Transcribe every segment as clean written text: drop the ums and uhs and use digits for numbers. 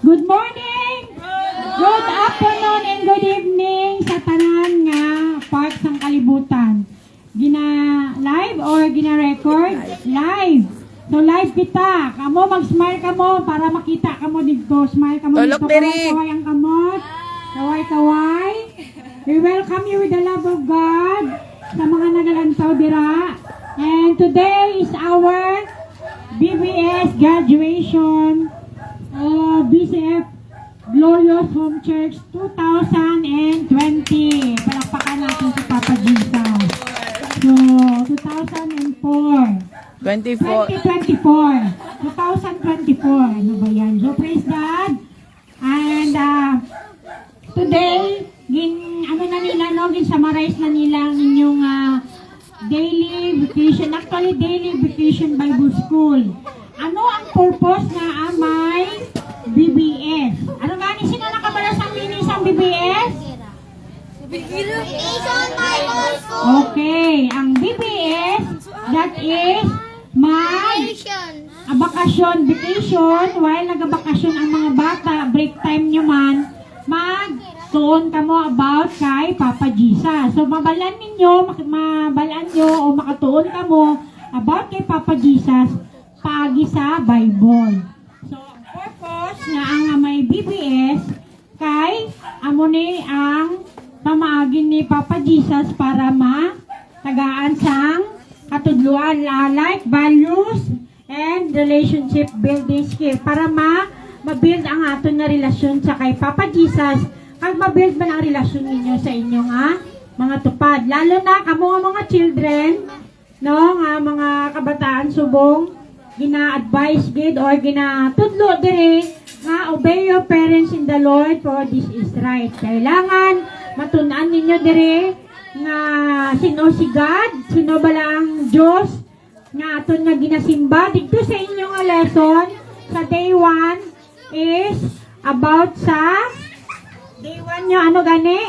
Good morning, good afternoon, and good evening sa tanan nga part sang kalibutan. Gina-live or gina-record? Live. So live kita. Kamo mag-smile kamo para makita kamo dito. Smile kamo Tulog, dito. diri. Kaway ang kamot. Kaway-kaway. We welcome you with the love of God sa mga nagalantaw dira. And today is our BBS graduation. BCF Glorious Home Church 2020. Palakpakan natin si Papa Jesus. So, 2004. 24. 2024. Ano ba yan? So, praise God. And today, summarize na nila ang inyong daily vacation. Actually, daily vacation Bible School. Ano ang purpose na may BBS? Ano gani sino nakabala sa mini sa BBS? Okay, ang BBS, that is bakasyon, vacation, while nagabakasyon ang mga bata, break time nyo man, magtuon ka mo about kay Papa Jesus. So, mabalan nyo o makatuon ka mo about kay Papa Jesus, pagi sa Bible. So, ang purpose nga ang may BBS kay amo ni ang pamaagin ni Papa Jesus para matagaan sang katudluan, like values and relationship building skill para ma-build ang aton na relasyon sa kay Papa Jesus kag ma-build man ang relasyon ninyo sa inyong mga tupad, lalo na kamo nga mga children, no, nga mga kabataan subong gina-advise gid or gina-tudlo dire nga obey your parents in the Lord for this is right. Kailangan matun-an ninyo dire nga sino si God, sino bala ang Diyos nga aton nga ginasimba. Dito sa inyong lesson sa day 1 is about sa day 1 nyo ano gani?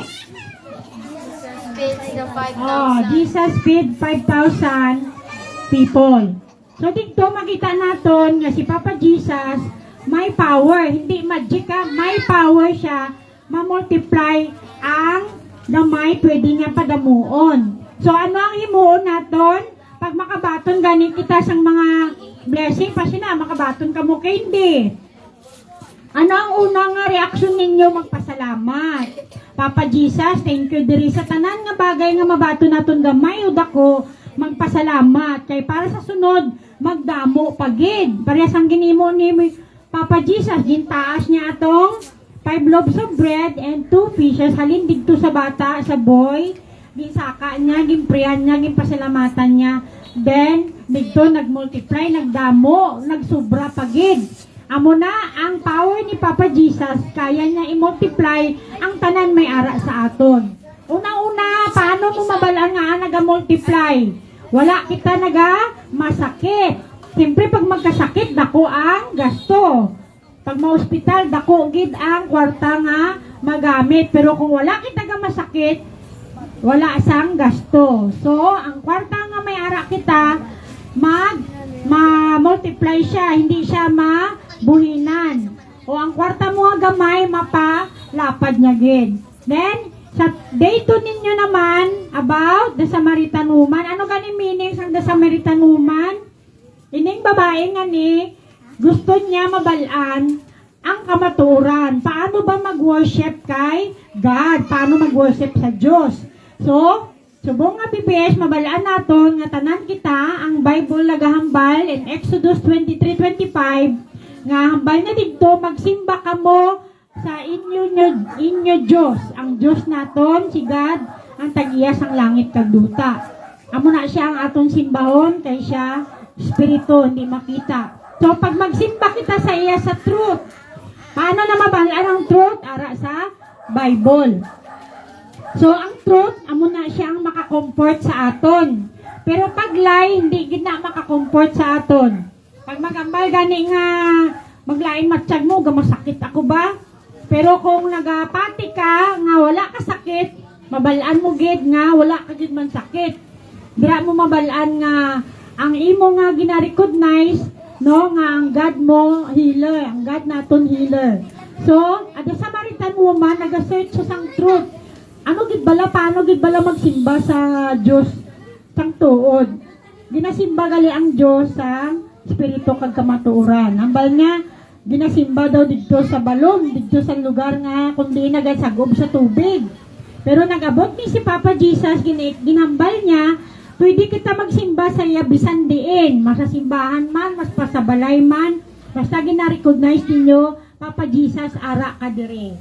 Jesus feed 5,000 people. So dito makita natin nga si Papa Jesus may power, hindi magic may power siya ma-multiply ang damay pwede nga padamuon. So ano ang himuon naton? Pag makabaton gani kita sang mga blessing pa sina makabaton ka mo kay hindi. Ano ang unang reaksyon ninyo? Magpasalamat. Papa Jesus, thank you diri sa tanan nga bagay nga mabato naton gamay ud ako magpasalamat kay para sa sunod magdamo pagid. Parehas ang ginimo ni Papa Jesus, gintaas niya atong 5 loaves of bread and 2 fishes. Halin dito sa bata, sa boy. Ginsaka niya, gimprihan niya, gimpasalamatan niya. Then, dito nagmultiply, nagdamo, nagsubra pagid. Amo na ang power ni Papa Jesus, kaya niya i-multiply ang tanan may ara sa aton. Una-una, paano mo mabalaan nga naga-multiply? Wala kita masakit. Siyempre, pag magkasakit, dako ang gasto. Pag ma-hospital, dako gid ang kwarta nga magamit. Pero kung wala kita masakit, wala sang gasto. So, ang kwarta nga may ara kita, ma-multiply siya, hindi siya mabuhinan. O ang kwarta mo nga gamay, mapalapad niya gid. Then, sa day 2 ninyo naman, about the Samaritan woman. Ano gani meaning sang the Samaritan woman? Ining babae nga ni, gusto niya mabalaan ang kamaturan. Paano ba mag-worship kay God? Paano mag-worship sa Diyos? So, subong nga BBS, mabalaan naton nga tanan kita ang Bible nagahambal in Exodus 23:25 nga hambal na dito magsimba kamo sa inyo Diyos. Ang Diyos naton, si God, ang tag-iya sang langit kag duta. Amo na siya ang aton simbahon kay siya espiritu, hindi makita. So, pag magsimba kita sa iya sa truth, paano na mabalaan ang truth? Ara sa Bible. So, ang truth, amo na siya ang makakomfort sa aton. Pero pag lie, hindi gina makakomfort sa aton. Pag magambal gani nga, maglain matsyag mo, gamasakit ako ba? Pero kung nagapati ka, nga wala ka sakit, mabalaan mo gid nga, wala ka gid man sakit. Dira mo mabalaan nga, ang imo nga gina-recognize, no, nga ang God mo healer, ang God naton healer. So, ada Samaritan woman nag-search sa sang truth. Ano gid bala paano gid bala magsimba sa Dios sang tuod. Ginasimba gali ang Dios sa espiritu kag kamatuoran. Ambal nga ginasimba daw didto sa balon, didto sa lugar nga kundi nagasagop sa tubig. Pero nagabot ni si Papa Jesus, ginambal niya, pwede kita magsimba sa iya bisan diin, masasimbahan man, mas pasabalay man, basta gina-recognize ninyo, Papa Jesus, ara ka dire.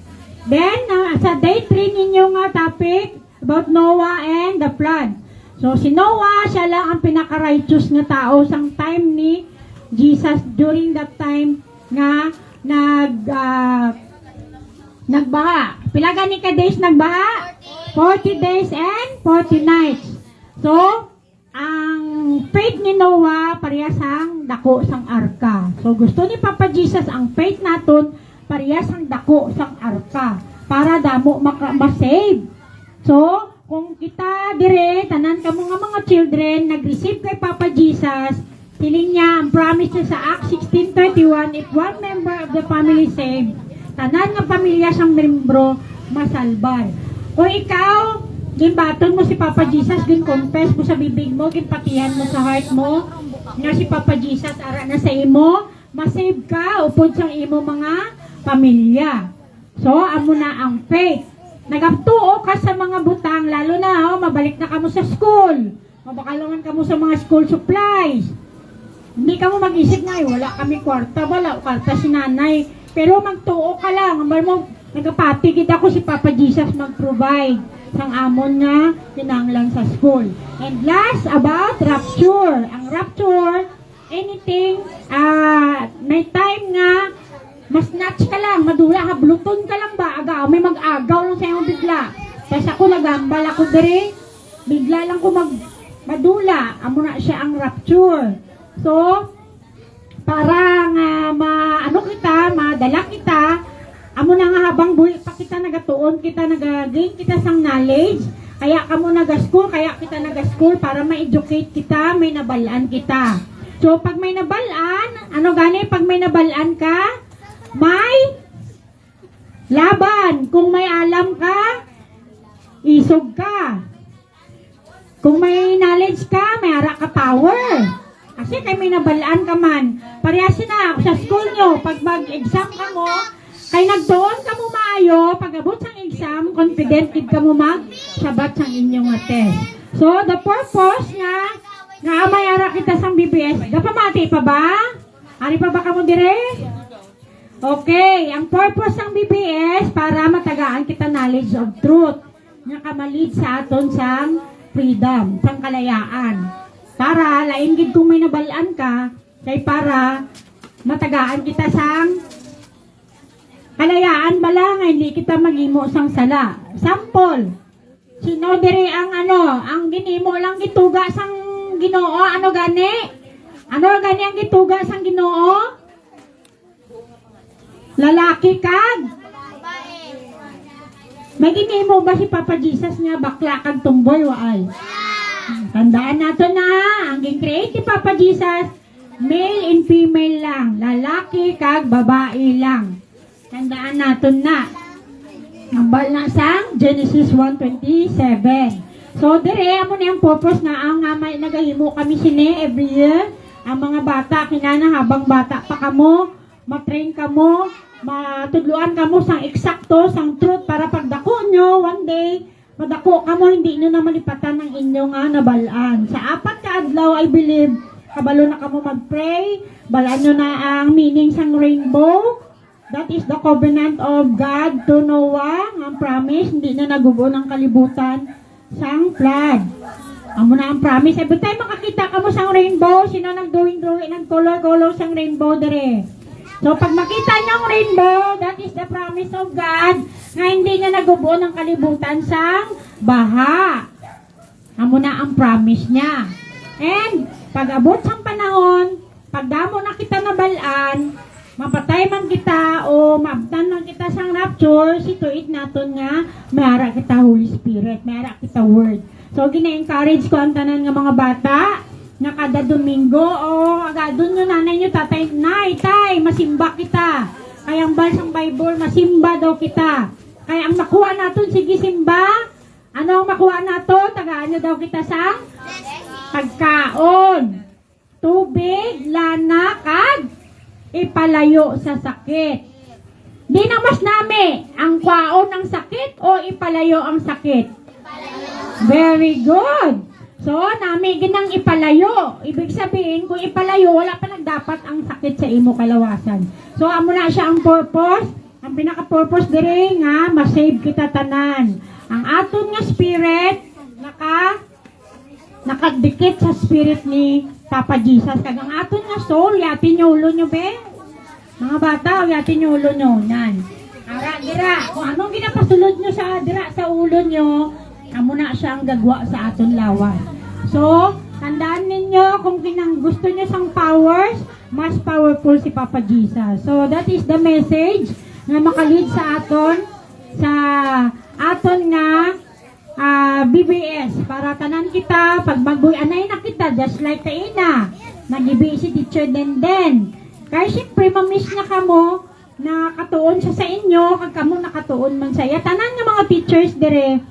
Then, sa day 3 ninyo nga topic, about Noah and the flood. So, si Noah, siya lang ang pinaka-righteous na tao sang time ni Jesus during that time nga nagbaha. Pila gani ka days nagbaha? 40 days and 40 nights. So, ang faith ni Noah parehas ang dako sang arka. So, gusto ni Papa Jesus ang faith naton parehas ang dako sang arka para damo ma-save. So, kung kita dire, tanan ka mga children, nag-receive kay Papa Jesus, siling niya, ang promise niya sa Acts 16:31, if one member of the family saved, tanan nga pamilya siyang membro, masalbar. Kung ikaw, gimbaton mo si Papa Jesus, gin-confess mo sa bibig mo, ginpatihan mo sa heart mo, nga si Papa Jesus, ara na sa imo, masave ka, upod sang imo mga pamilya. So, amo na ang faith. Nagaptuo ka sa mga butang, lalo na, mabalik na kamo sa school. Mabakalangan kamo sa mga school supplies. Hindi ka mo mag-isip na, wala kami kwarta, wala kwarta si nanay. Pero magtuo ka lang, mo, nagpatigid ako si Papa Jesus mag-provide sang amon nga kinanglan sa school. And last, about rapture. Ang rapture, anything, may time nga, mas natch ka lang, madula, habluton ka lang ba, agaw, may mag-agaw lang sa'yo bigla. Tapos ako nagambal ako dire, bigla lang ko madula, amo na siya ang rapture. So, para nga madala kita, amo na nga habang buhay pa kita nagatuon, kita nagagain kita sang knowledge, kaya kamo naga-school, kaya kita naga-school para ma-educate kita, may nabalaan kita. So, pag may nabalaan, ano gani, pag may nabalaan ka, may laban. Kung may alam ka, isog ka. Kung may knowledge ka, may ara ka power. Kasi kay may nabalaan ka man. Parehas na sa school nyo, pag mag-exam ka mo, kay nagdoon ka mo maayo, pag abot sang exam, confident ka mo mag-sabat sang inyong test. So, the purpose nga may ara kita sang BBS. Gapamati pa ba? Ari pa ba ka mo dire? Okay, ang purpose ng BBS para matagaan kita knowledge of truth nga kamalid sa aton sang freedom, sang kalayaan. Para lain gid kung may nabalaan ka, kay para matagaan kita sang kalayaan bala nga hindi kita maghimo sang sala. Sample, sino diri ang ang ginimo lang gituga sang Ginoo, ano gani ang gituga sang Ginoo? Lalaki kag may ginimo ba si Papa Jesus nga bakla kag tumboy waay? Tandaan nato na ang gin-create ni Papa Jesus male and female lang, lalaki kag babae lang. Tandaan nato na. Ambal na sang Genesis 1:27. So dire amo ni ang purpose na ang may nagahimo kami sini every year. Ang mga bata kinana habang bata pa kamo, matrain kamo, matudluan kamo sang eksakto, sang truth para pagdako nyo, one day, madako kamo, hindi nyo na malipatan ng inyong nabalaan. Sa 4 ka adlaw, I believe, kabalo na kamo mag-pray, balaan nyo na ang meaning sang rainbow. That is the covenant of God to Noah, ang promise, hindi na nagubo ng kalibutan sang flood. Amo na ang promise. Every time makakita kamo sang rainbow, sino nag-drawing ng color sang rainbow dire? So, pag makita niyo ang rainbow, that is the promise of God na hindi niya nagubo ng kalibutan sang baha. Amo na ang promise niya. And, pag abot sang panahon, pag damo na kita nabalaan, mapatay man kita o maabtan man kita sang rapture, situit naton nga, mayara kita Holy Spirit, mayara kita Word. So, gina-encourage ko ang tanan nga mga bata, na kada Domingo, agadon nyo nanay nyo, tatay, nay, tay, masimba kita. Kaya ang bansang Bible, masimba daw kita. Kaya ang makuha natin, sige simba. Ano ang makuha natin? Tagaan nyo daw kita sa pagkaon, tubig, lana, kag ipalayo sa sakit. Di na mas nami ang kwaon ng sakit o ipalayo ang sakit? Very good. So, nami ginang ipalayo. Ibig sabihin, kung ipalayo, wala pa nagdapat ang sakit sa imo kalawasan. So, amo na siya ang purpose. Ang pinaka-purpose dire nga, masave kita tanan. Ang aton nga spirit, nakadikit sa spirit ni Papa Jesus. Kag ang aton nga soul, yatin nyo ulo nyo, be? Mga bata, yatin nyo ulo nyo. Yan. Ara, dira. Kung anong ginapasulod nyo sa dira sa ulo nyo, amo na siya ang gagwa sa aton lawas. So, tandaan ninyo kung gusto nyo sang powers, mas powerful si Papa Jesus. So, that is the message na makalid sa aton nga BBS. Para tanan kita, pag magbuy-anay na kita, just like kaina, nagibi si Teacher Denden. Kaya siyempre, mamiss na kamo, na katuon siya sa inyo, kag kamo nakatuon man sa iya. Tanan nga mga teachers dire,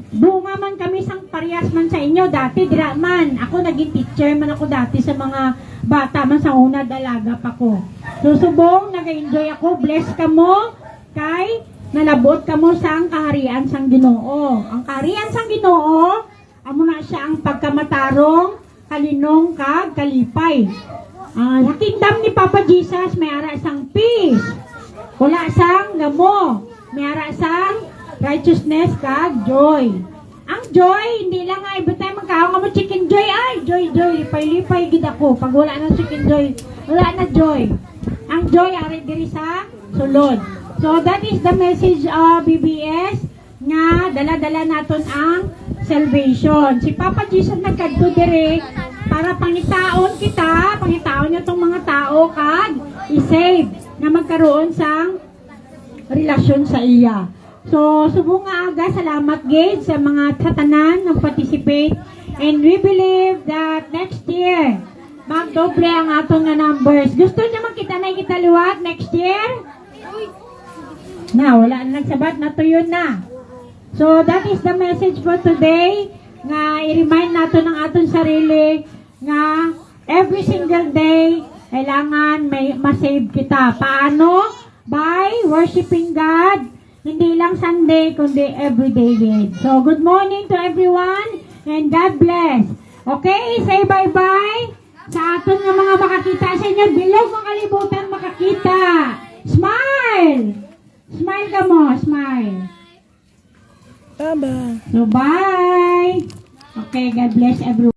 bunga man kami sang parehas man sa inyo dati dira man. Ako naging teacher man ako dati sa mga bata man sa una dalaga pa ko. So subong nag-enjoy ako, bless kamo kay nalabot kamo sang kaharian sang Ginoo. Ang kaharian sang Ginoo amo na siya ang pagkamatarong, kalinong kag kalipay. Sa kingdom ni Papa Jesus may ara sang peace. Wala sang gamo, may ara sang righteousness kag joy. Ang joy, hindi lang nga iba tayo magkaon nga mo chicken joy. Ay, joy, lipay-lipay gid ako. Pag wala ng chicken joy, wala na joy. Ang joy, ari diri sa sulod. So, that is the message of BBS nga dala-dala naton ang salvation. Si Papa Jesus nagkadto diri para pangitaon kita, pangitaon nyo tong mga tao kag i-save na magkaroon sang relasyon sa iya. So, subong nga aga, salamat gid sa mga tatanan ng participate. And we believe that next year, magdoble ang atong nga numbers. Gusto niyo makita na ikitaliwat next year? Na, wala na nagsabat, natuyon na. So, that is the message for today. Nga, i-remind natin ng atong sarili nga every single day, kailangan may masave kita. Paano? By worshiping God. Hindi lang Sunday, kundi everyday din. So, good morning to everyone and God bless. Okay, say bye-bye sa aton nga mga makakita sa inyo. Bilog ang kalibutan makakita. Smile! Smile ka mo, smile. Bye-bye. So, bye! Okay, God bless everyone.